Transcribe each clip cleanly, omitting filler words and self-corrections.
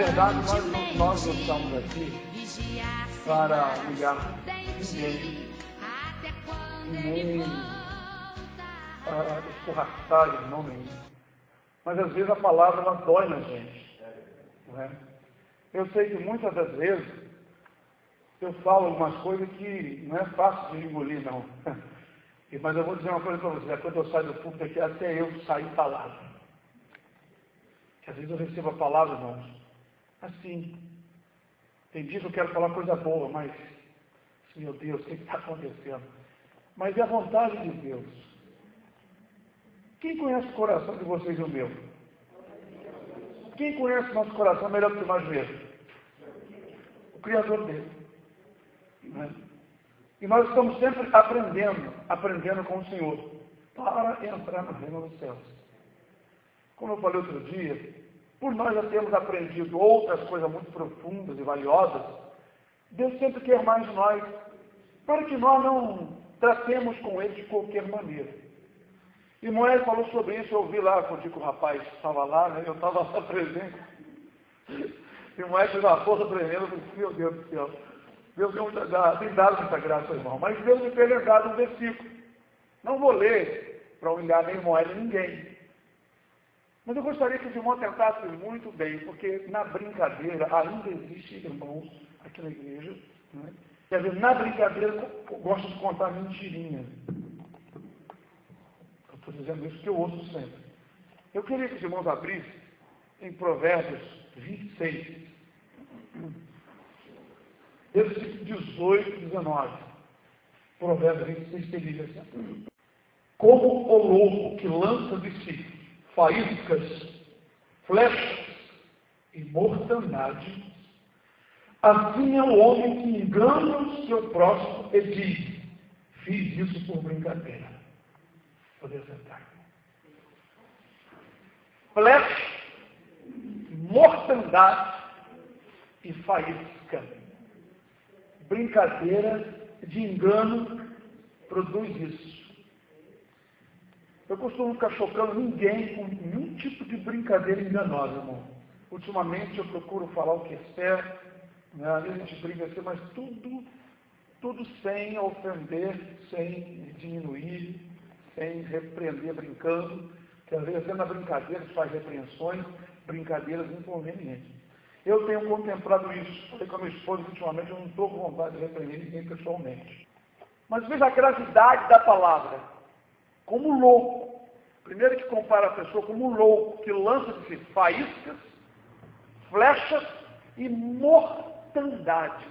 verdade, nós não estamos aqui para humilhar ninguém, nem escorraçar irmão nenhum. Mas às vezes a palavra ela dói na gente. Não é? Eu sei que muitas das vezes eu falo algumas coisas que não é fácil de engolir, não. Mas eu vou dizer uma coisa para vocês, quando eu saio do púlpito aqui, até eu saio calado. Às vezes eu recebo a palavra, irmãos, assim. Tem dias que eu quero falar coisa boa, mas, meu Deus, o que está acontecendo? Mas é a vontade de Deus. Quem conhece o coração de vocês e o meu? Quem conhece o nosso coração melhor do que nós mesmos? O Criador dele. Não é? E nós estamos sempre aprendendo com o Senhor, para entrar no reino dos céus. Como eu falei outro dia, por nós já termos aprendido outras coisas muito profundas e valiosas, Deus sempre quer mais de nós, para que nós não tratemos com Ele de qualquer maneira. E Moisés falou sobre isso, eu ouvi lá, quando o rapaz estava lá, né, eu estava lá presente. E Moisés fez uma força tremenda, eu falei, meu Deus do céu. Deus tem dado muita graça, irmão. Mas Deus me tem lembrado um versículo. Não vou ler para humilhar nem Moisés nem ninguém. Mas eu gostaria que os irmãos tentassem muito bem, porque na brincadeira ainda existe irmãos aqui na igreja, né? E às vezes na brincadeira eu gosto de contar mentirinha. Eu estou dizendo isso que eu ouço sempre. Eu queria que os irmãos abrissem em Provérbios 26. Versículo 18 e 19. Provérbios 26 que diz assim: como o louco que lança de si faíscas, flechas e mortandade, assim é o homem que engana o seu próximo e diz: fiz isso por brincadeira. Poder sentar. Flecha, mortandade e faísca. Brincadeira de engano produz isso. Eu costumo ficar chocando ninguém com nenhum tipo de brincadeira enganosa, irmão. Ultimamente eu procuro falar o que é certo, né? Às vezes a gente brinca assim, mas tudo sem ofender, sem diminuir, sem repreender brincando, que às vezes até na brincadeira se faz repreensões, brincadeiras inconvenientes. Eu tenho contemplado isso. Falei com a minha esposa ultimamente, eu não estou com vontade de repreender ninguém pessoalmente. Mas veja a gravidade da palavra. Como louco. Primeiro que compara a pessoa como um louco que lança de si faíscas, flechas e mortandade.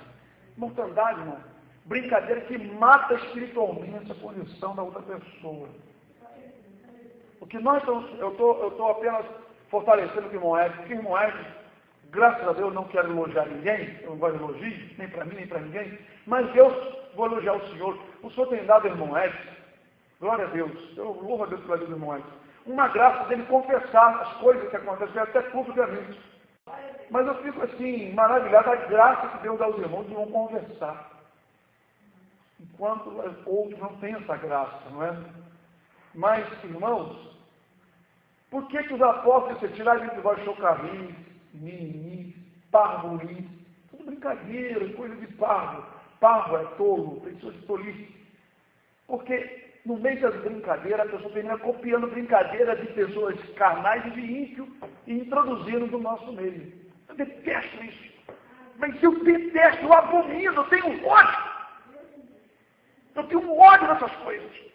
Mortandade, irmão. Brincadeira que mata espiritualmente a condição da outra pessoa. O que nós estamos, eu estou apenas fortalecendo o que Moisés, porque Moisés, graças a Deus, não quero elogiar ninguém, eu não gosto de elogios, nem para mim, nem para ninguém, mas Deus, vou elogiar o Senhor. O Senhor tem dado a Moisés, glória a Deus, eu louvo a Deus pela vida de Moisés, uma graça dele confessar as coisas que acontecem, até publicamente. Mas eu fico assim, maravilhado da graça que Deus dá aos irmãos de não conversar. Enquanto outros não têm essa graça, não é? Mas, irmãos, por que os apóstolos se tiraram de voz chocarris, mimimi, parvoim, tudo brincadeira, coisa de parvo. Parvo é tolo, pessoas de tolice. Porque no meio das brincadeiras, a pessoa termina copiando brincadeiras de pessoas carnais e de ímpio e introduzindo no nosso meio. Eu detesto isso. Mas eu detesto, eu abomino, eu tenho ódio. Eu tenho um ódio dessas coisas.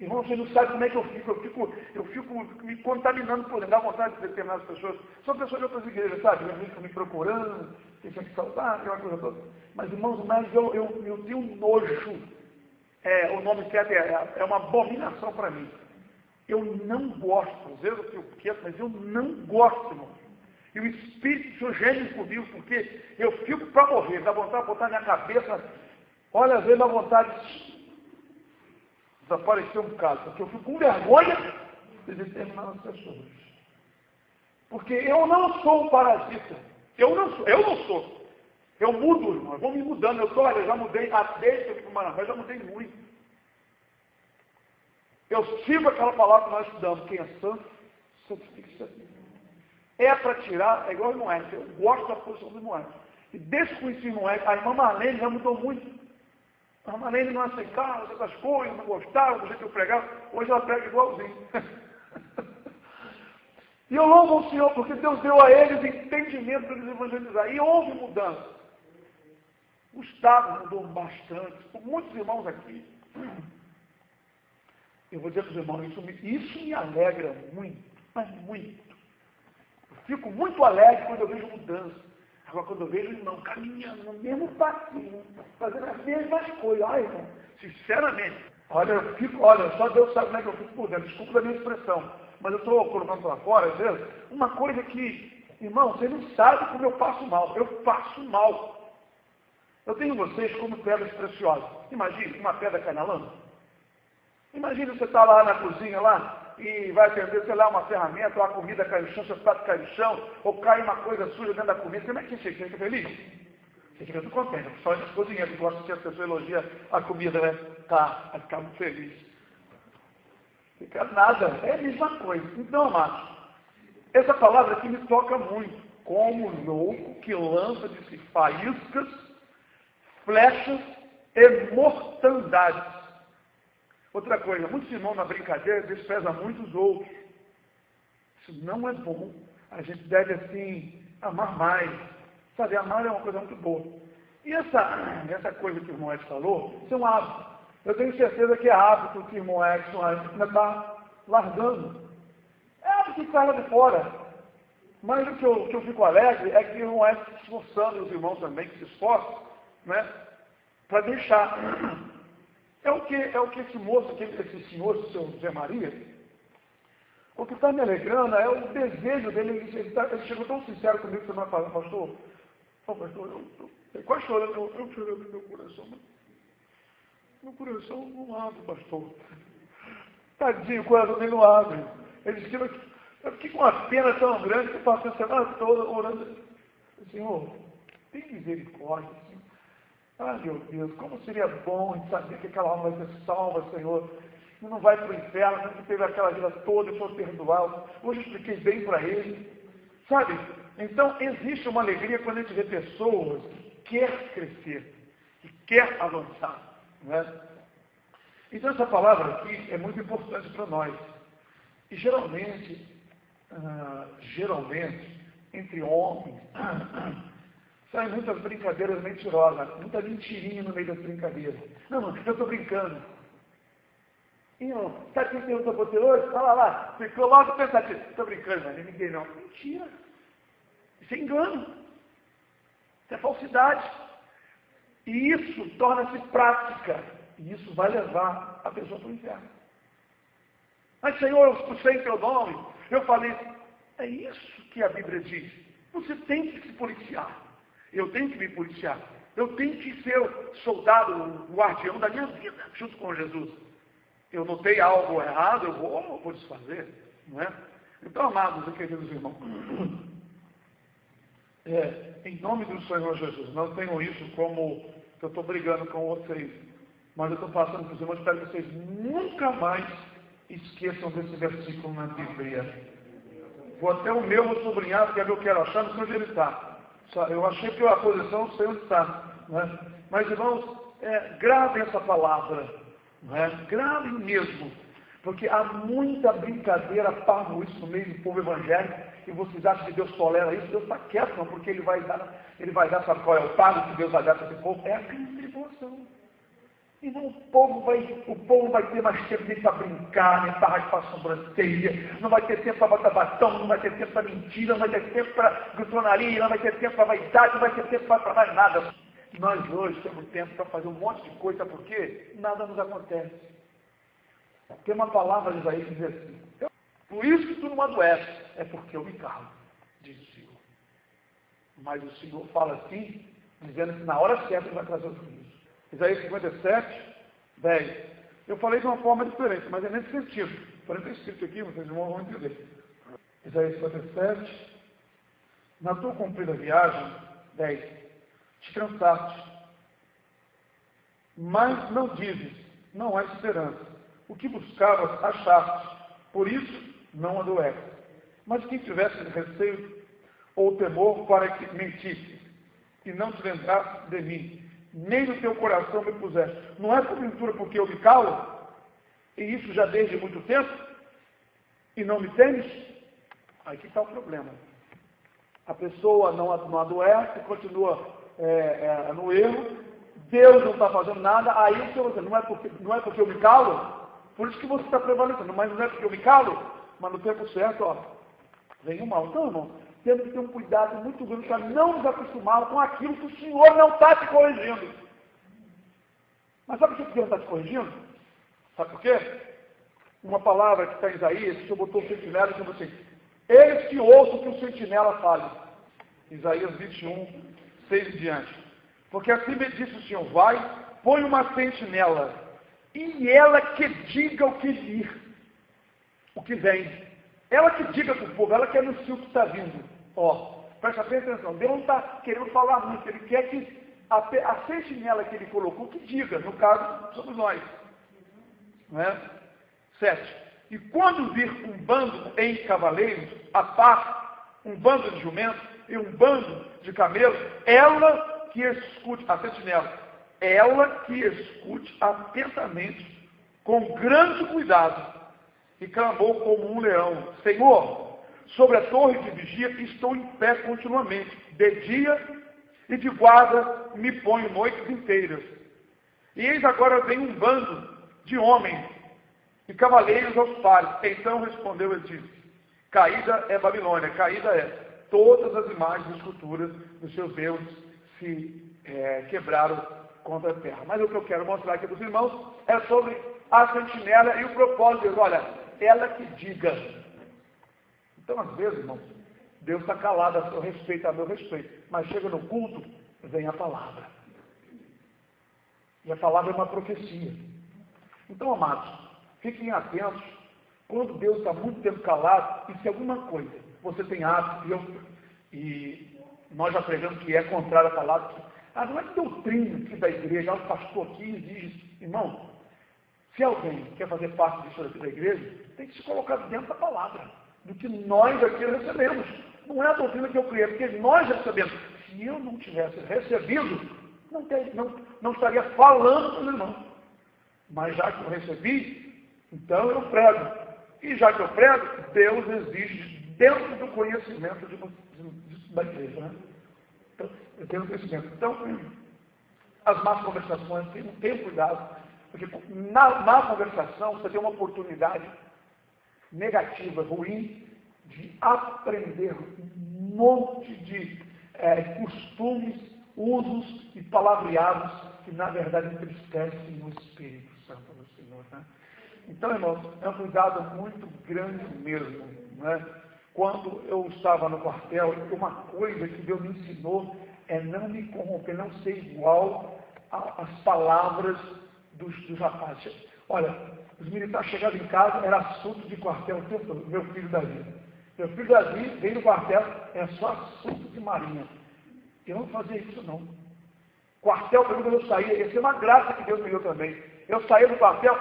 Irmão, você não sabe como é que eu fico me contaminando por dentro, dá vontade de determinadas pessoas. São pessoas de outras igrejas, sabe? Eles ficam me procurando, tem que saltar, aquela coisa toda. Mas, irmãos, eu tenho um nojo. O nome certo é uma abominação para mim. Eu não gosto, às vezes eu fico quieto, mas eu não gosto, irmão. E o Espírito do Senhor geme comigo, porque eu fico para morrer, dá vontade de botar na minha cabeça, olha, às vezes dá vontade de desaparecer um bocado, porque eu fico com vergonha de determinadas pessoas. Porque eu não sou um parasita. Eu não sou. Eu mudo, irmão. Eu vou me mudando. Eu já mudei, desde que eu fui para o Maranhão, eu já mudei muito. Eu sigo aquela palavra que nós estudamos. Quem é santo, santifique-se. É para tirar, é igual o irmão Edson. Eu gosto da posição do irmão Edson. E desde que conheci o irmão Edson, a irmã Marlene já mudou muito. A irmã Marlene não aceitava essas coisas, não gostava do jeito que eu pregava. Hoje ela prega igualzinho. E eu louvo o Senhor, porque Deus deu a eles entendimento para eles evangelizar. E houve mudança. Gustavo mudou bastante. Muitos irmãos aqui. Eu vou dizer para os irmãos, isso me alegra muito, mas muito. Eu fico muito alegre quando eu vejo mudança. Agora, quando eu vejo irmão caminhando no mesmo passinho, fazendo as mesmas coisas. Ai, irmão, sinceramente, olha, só Deus sabe como é que eu fico por dentro. Desculpa da minha expressão, mas eu estou colocando para fora, às vezes, uma coisa que, irmão, você não sabe como eu passo mal. Eu passo mal. Eu tenho vocês como pedras preciosas. Imagine uma pedra cai na lama. Imagina você está lá na cozinha lá e vai atender, sei lá, uma ferramenta, ou a comida cai no chão, seu prato cai no chão, ou cai uma coisa suja dentro da comida. Como é que você fica feliz? Você fica muito contente. Só as cozinheiras que gostam que a pessoa elogia a comida, né? Tá, vai ficar muito feliz. Fica nada, é a mesma coisa. Então, amados, essa palavra aqui me toca muito. Como louco que lança de si faíscas, flechas e mortandades. Outra coisa, muitos irmãos na brincadeira desprezam muito os outros. Isso não é bom. A gente deve, assim, amar mais. Sabe, amar é uma coisa muito boa. E essa coisa que o irmão Edson falou, isso é um hábito. Eu tenho certeza que é hábito que o irmão Edson ainda está largando. É hábito que está lá de fora. Mas o que eu fico alegre é que o irmão Edson se esforçando, e os irmãos também que se esforçam, né, para deixar. É o que esse moço, esse senhor, o seu Zé Maria, o que está me alegrando é o desejo dele. Ele chegou tão sincero comigo, semana passada, pastor, eu quase chorando, eu chorando no meu coração, mas meu coração não abre, pastor. Tadinho, o coração dele não abre. Ele disse que eu fiquei com uma pena tão grande que eu passei a semana toda orando. Senhor, tem misericórdia, Senhor. Ah, meu Deus, como seria bom em saber que aquela alma vai ser salva, Senhor. E não vai para o inferno, não teve aquela vida toda, eu sou perdoado. Hoje eu expliquei bem para ele. Sabe? Então, existe uma alegria quando a gente vê pessoas que quer crescer, que quer avançar. Não é? Então, essa palavra aqui é muito importante para nós. E geralmente, entre homens, saem muitas brincadeiras mentirosas, muita mentirinha no meio das brincadeiras. Não, eu estou brincando. E sabe quem perguntou para você hoje? Fala lá, ficou logo pensativo. Estou brincando, mas ninguém não. Mentira. Isso é engano. Isso é falsidade. E isso torna-se prática. E isso vai levar a pessoa para o inferno. Mas, Senhor, eu expulsei teu nome. Eu falei, é isso que a Bíblia diz. Você tem que se policiar. Eu tenho que me policiar. Eu tenho que ser o soldado, o guardião da minha vida, junto com Jesus. Eu notei algo errado, eu vou desfazer. Não é? Então, amados e queridos irmãos, em nome do Senhor Jesus, não tenham isso como que eu estou brigando com vocês. Mas eu estou passando para os irmãos, espero que vocês nunca mais esqueçam desse versículo na Bíblia. Vou até o meu vou sublinhar, porque é o que eu quero achar, não sei onde ele está. Eu achei que a posição não sei onde está. Não é? Mas, irmãos, gravem essa palavra. Não é? Gravem mesmo. Porque há muita brincadeira, parvoíce no meio do povo evangélico, e vocês acham que Deus tolera isso? Deus está quieto, não, porque Ele vai dar, sabe qual é o pago que Deus vai dar para esse povo? É a grande tribulação. Então o povo vai ter mais tempo nem para brincar, nem para raspar a sobrancelha, não vai ter tempo para botar batom, não vai ter tempo para mentira, não vai ter tempo para glutonaria, não vai ter tempo para vaidade, não vai ter tempo para mais nada. Nós hoje temos tempo para fazer um monte de coisa, sabe por quê? Nada nos acontece. Tem uma palavra de Isaías que diz assim, por isso que tu não adoece, é porque eu me calo, diz o Senhor. Mas o Senhor fala assim, dizendo que na hora certa ele vai trazer o juízo. Isaías 57, 10. Eu falei de uma forma diferente, mas é nesse sentido. Porém, está escrito aqui, vocês vão entender. Isaías 57, na tua cumprida viagem, 10. Te cansaste, mas não dizes, não há esperança. O que buscavas, achaste, por isso não adoece. Mas quem tivesse receio ou temor para que mentisse, e não te lembrasse de mim, nem no teu coração me puseste. Não é porventura porque eu me calo, e isso já desde muito tempo, e não me temes? Aí que está o problema. A pessoa não adoece, continua no erro, Deus não está fazendo nada, aí o Senhor diz, não é porque eu me calo, por isso que você está prevalecendo, mas não é porque eu me calo, mas no tempo certo, ó, vem o mal. Então, irmão, temos que ter um cuidado muito grande para não nos acostumar com aquilo que o Senhor não está te corrigindo. Mas sabe por que Deus está te corrigindo? Sabe por quê? Uma palavra que está em Isaías, que o Senhor botou o sentinela e disse assim, eles que ouçam que o sentinela fale. Isaías 21, 6 e diante. Porque assim me disse o Senhor, vai, põe uma sentinela, e ela que diga o que vir, o que vem. Ela que diga para o povo, ela que anuncie o que está vindo. Ó, presta bem atenção, Deus não está querendo falar muito, Ele quer que a sentinela que Ele colocou, que diga, no caso, somos nós. Não é? 7. E quando vir um bando em cavaleiros, a par, um bando de jumentos e um bando de camelos, ela que escute, a sentinela, ela que escute atentamente, com grande cuidado, e clamou como um leão, Senhor, sobre a torre de vigia estou em pé continuamente, de dia e de guarda me ponho noites inteiras. E eis agora vem um bando de homens e cavaleiros aos pares. Então respondeu e disse, caída é Babilônia, caída é. Todas as imagens e esculturas dos seus deuses se quebraram contra a terra. Mas o que eu quero mostrar aqui para os irmãos é sobre a sentinela e o propósito de Deus. Olha, ela que diga. Então, às vezes, irmãos, Deus está calado a seu respeito, a meu respeito. Mas chega no culto, vem a palavra. E a palavra é uma profecia. Então, amados, fiquem atentos. Quando Deus está muito tempo calado, e se alguma coisa você tem hábito, e nós já pregamos que é contrário à palavra, não é doutrina aqui da igreja, o pastor aqui exige. Irmão, se alguém quer fazer parte disso aqui da igreja, tem que se colocar dentro da palavra, do que nós aqui recebemos. Não é a doutrina que eu criei, porque nós recebemos. Se eu não tivesse recebido, não estaria falando com os irmãos. Mas já que eu recebi, então eu prego. E já que eu prego, Deus exige dentro do conhecimento da igreja. Né? Então, eu tenho conhecimento. Então, as más conversações, tenham cuidado, porque na má conversação você tem uma oportunidade negativa, ruim, de aprender um monte de costumes, usos e palavreados que, na verdade, entristecem o Espírito Santo do Senhor. Né? Então, irmãos, é um cuidado muito grande mesmo. Né? Quando eu estava no quartel, uma coisa que Deus me ensinou é não me corromper, não ser igual às palavras dos rapazes. Olha, os militares chegavam em casa, era assunto de quartel o tempo todo. Meu filho Davi. Meu filho Davi veio no quartel, é só assunto de marinha. Eu não fazia isso não. Quartel, quando eu saía, essa é uma graça que Deus me deu também. Eu saía do quartel,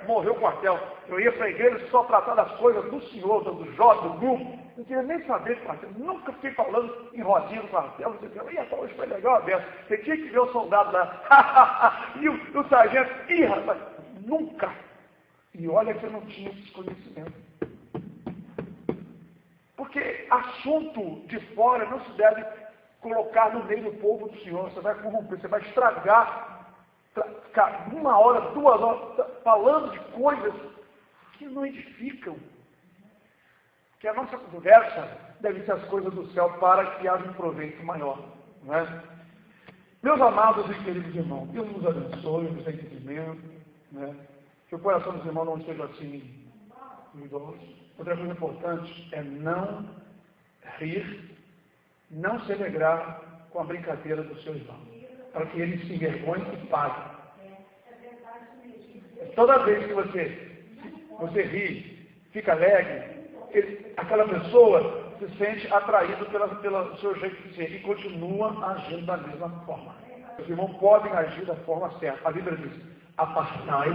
morreu o quartel. Eu ia para a igreja só tratar das coisas do Senhor, do jovem, do grupo. Não queria nem saber do quartel. Nunca fiquei falando em rodinha do quartel. Você pensa, e até hoje foi legal a beça. Você tinha que ver o soldado lá. E o sargento, ih, rapaz, nunca. E olha que eu não tinha esse conhecimento. Porque assunto de fora não se deve colocar no meio do povo do Senhor. Você vai corromper, você vai estragar. Ficar 1 hora, 2 horas falando de coisas que não edificam. Que a nossa conversa deve ser as coisas do céu para que haja um proveito maior. Não é? Meus amados e queridos irmãos, Deus nos abençoe, nos dê entendimento, né? Que o coração dos irmãos não esteja assim ruidoso. Outra coisa importante é não rir, não se alegrar com a brincadeira do seu irmão, para que ele se envergonhe e pague. Toda vez que você ri, fica alegre, aquela pessoa se sente atraído pelo seu jeito de ser e continua agindo da mesma forma. Os irmãos podem agir da forma certa. A Bíblia diz, apartai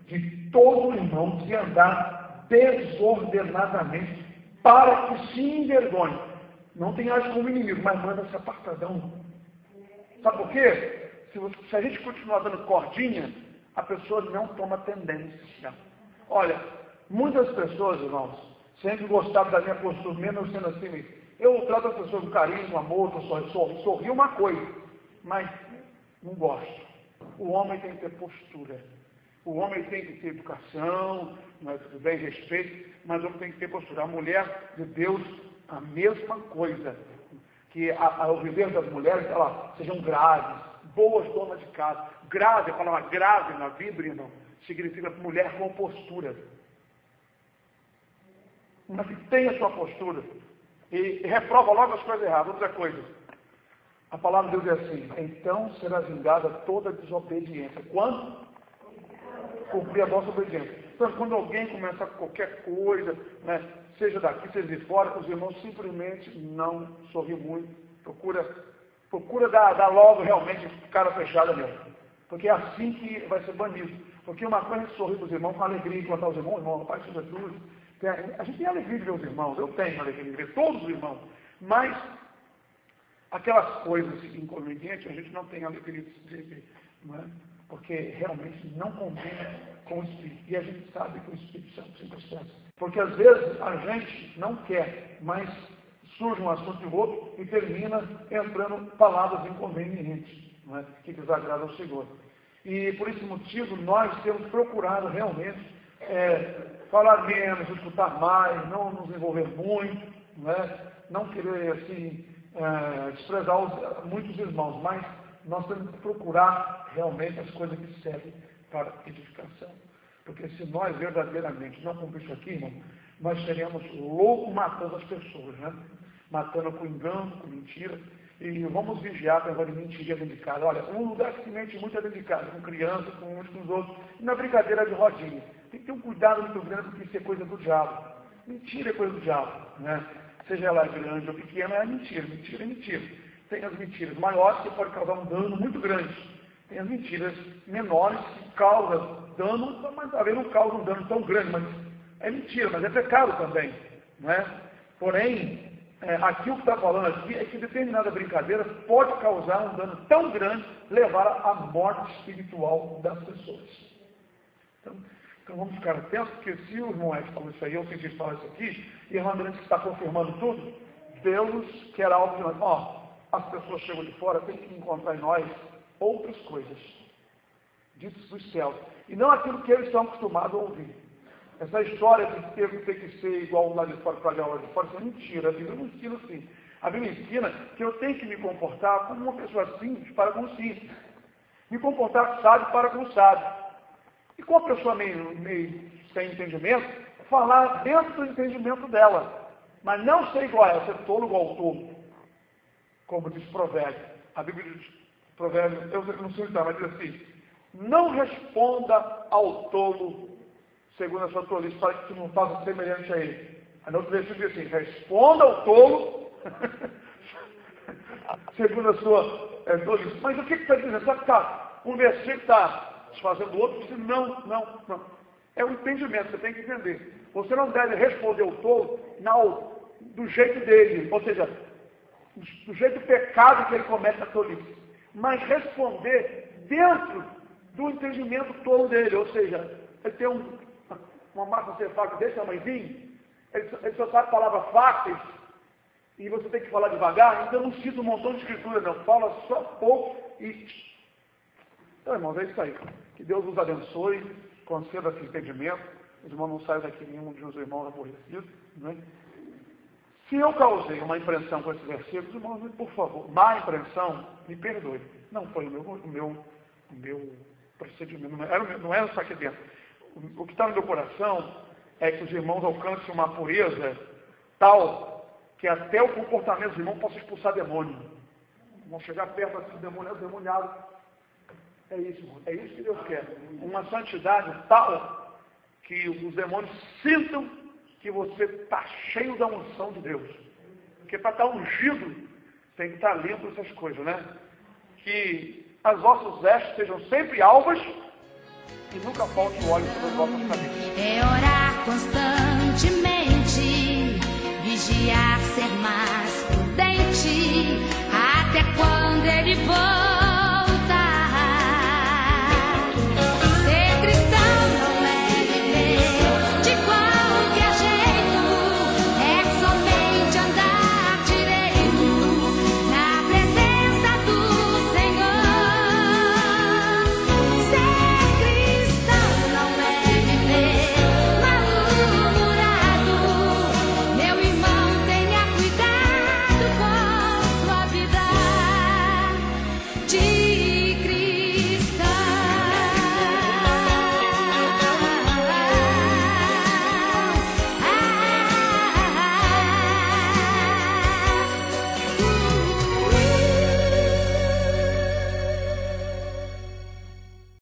de todo irmão de andar desordenadamente para que se envergonhe. Não tem age como inimigo, mas manda-se apartadão. Sabe por quê? Se a gente continuar dando cordinha, a pessoa não toma tendência. Olha, muitas pessoas, irmãos, sempre gostaram da minha postura, mesmo sendo assim, eu trato as pessoas com carinho, com amor, sorri uma coisa, mas não gosto. O homem tem que ter postura. O homem tem que ter educação, tudo bem, respeito, mas o homem tem que ter postura. A mulher de Deus, a mesma coisa. Que ao viver das mulheres, elas sejam graves, boas donas de casa. Grave, a palavra grave na Bíblia, não, significa mulher com postura. Mas que tenha sua postura. E reprova logo as coisas erradas. Outra coisa. A palavra de Deus é assim: então será vingada toda desobediência. Quando? Cumprir a vossa obediência. Então, quando alguém começa qualquer coisa, né, seja daqui, seja de fora, os irmãos simplesmente não sorriem muito. Procura dar logo realmente cara fechada mesmo. Porque é assim que vai ser banido. Porque uma coisa é sorrir para os irmãos com alegria, encontrar os irmãos, irmão, Pai de Jesus. A gente tem alegria de ver os irmãos, eu tenho alegria de ver todos os irmãos. Mas aquelas coisas inconvenientes, a gente não tem alegria de ver. Não é? Porque realmente não combina com o Espírito. E a gente sabe que o Espírito Santo sempre serve. Porque às vezes a gente não quer, mas surge um assunto de outro e termina entrando palavras inconvenientes, não é? Que desagradam ao Senhor. E por esse motivo nós temos procurado realmente falar menos, escutar mais, não nos envolver muito, não é? Não querer assim desprezar muitos irmãos, mas nós temos que procurar realmente as coisas que servem para edificação. Porque se nós verdadeiramente não cumprirmos isso aqui, irmão, nós seremos loucos matando as pessoas, né? Matando com engano, com mentira. E vamos vigiar para não mentir dentro de casa. Olha, um lugar que se mente muito é dentro de casa, com crianças, com uns, com os outros. E na brincadeira de rodinha. Tem que ter um cuidado muito grande, porque isso é coisa do diabo. Mentira é coisa do diabo, né? Seja ela grande ou pequena, é mentira. Mentira é mentira. Tem as mentiras maiores que podem causar um dano muito grande. Tem as mentiras menores que causam dano, mas talvez não causa um dano tão grande, mas é mentira, mas é pecado também, não é? Porém, aqui o que está falando aqui é que determinada brincadeira pode causar um dano tão grande, levar à morte espiritual das pessoas. Então vamos ficar atentos, porque se o irmão Ed falou isso aí, eu senti falar isso aqui, e a irmã André está confirmando tudo, Deus quer algo de nós. As pessoas chegam de fora, tem que encontrar em nós outras coisas, ditos dos céus, e não aquilo que eles estão acostumados a ouvir. Essa história de ter que ser igual lá de fora para lá de fora, isso é mentira. A Bíblia não ensina assim. A Bíblia ensina que eu tenho que me comportar como uma pessoa simples para com o simples. Me comportar sábio para com o sábio. E com a pessoa meio sem entendimento, falar dentro do entendimento dela. Mas não ser igual a ela, ser tolo igual ao tolo. Como diz Provérbio. A Bíblia diz, Provérbio, eu não sei citar, mas diz assim: não responda ao tolo segundo a sua tolice, para que tu não faça semelhante a ele. A no outro versículo diz assim: responda ao tolo segundo a sua tolice. Mas o que está dizendo? Sabe que um versículo está desfazendo o outro, dizendo não. É o entendimento, você tem que entender. Você não deve responder ao tolo do jeito dele, ou seja, do jeito do pecado que ele comete a tolice, mas responder dentro do entendimento tolo dele, ou seja, ele tem uma massa cefálica desse tamanhozinho, ele só sabe palavras fáceis, e você tem que falar devagar, então não cita um montão de escritura, não. Fala só pouco e... Então, irmãos, é isso aí. Que Deus nos abençoe, conceda esse entendimento. Os irmãos não saiam daqui nenhum de os irmãos aborrecidos, né? Se eu causei uma impressão com esse versículo, irmãos, por favor, má impressão, me perdoe. Não foi o meu procedimento, não era só aqui dentro. O que está no meu coração é que os irmãos alcancem uma pureza tal que até o comportamento dos irmãos possa expulsar demônio. Vão chegar perto desse demônio, é o demoniado. É isso, irmão. É isso que Deus quer. Uma santidade tal que os demônios sintam que você está cheio da unção de Deus. Porque para estar ungido, tem que estar limpo essas coisas, né? Que as vossas vestes sejam sempre alvas e nunca falte o óleo sobre as vossas cabeças. É orar constantemente, everybody.